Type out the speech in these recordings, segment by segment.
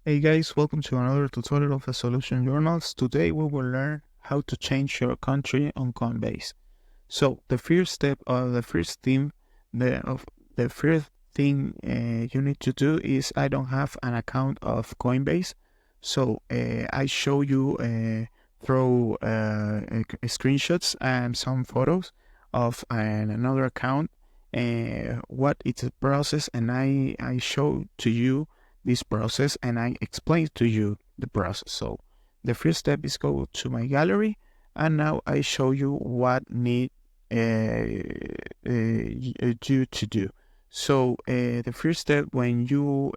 Hey guys, welcome to another tutorial of the Solution Journals. Today we will learn how to change your country on Coinbase. So the first step or the first thing you need to do is I don't have an account of Coinbase, so I show you through screenshots and some photos of another account. What it's a process, and I show to you this process and I explain to you the process. So the first step is go to my gallery, and now I show you what need you to do. So the first step when you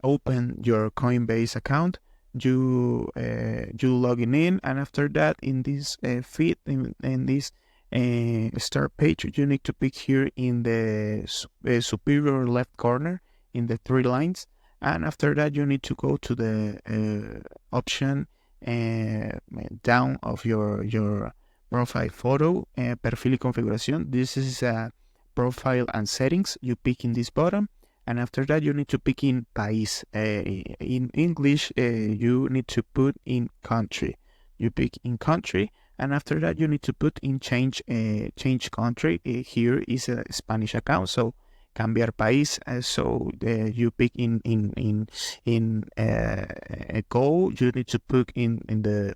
open your Coinbase account, you logging in, and after that in this feed in this start page, you need to pick here in the superior left corner in the three lines, and after that you need to go to the option down of your profile photo, perfil y configuración. This is profile and settings. You pick in this bottom, and after that you need to pick in país. In English, you need to put in country. You pick in country, and after that you need to put in change country. Here is a Spanish account, so cambiar país. So you pick in go. You need to put in the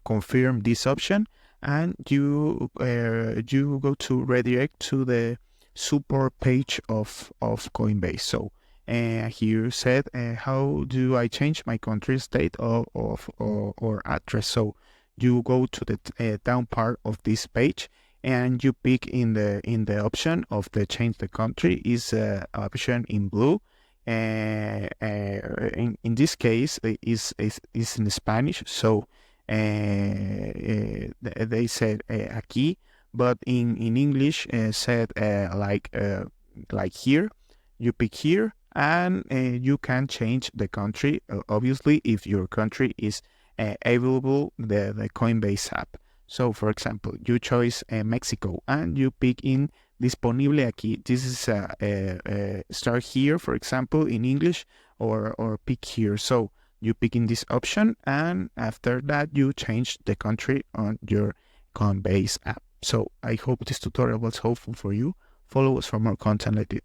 confirm this option, and you go to redirect to the support page of Coinbase. So here said how do I change my country, state or address. So you go to the down part of this page, and you pick in the option of the change the country is option in blue. In this case is in Spanish, so they said aquí, but in English said like here. You pick here, and you can change the country. Obviously, if your country is available, the Coinbase app. So, for example, you choose Mexico, and you pick in disponible aquí. This is start here, for example, in English, or pick here. So you pick in this option, and after that you change the country on your Coinbase app. So I hope this tutorial was helpful for you. Follow us for more content like this.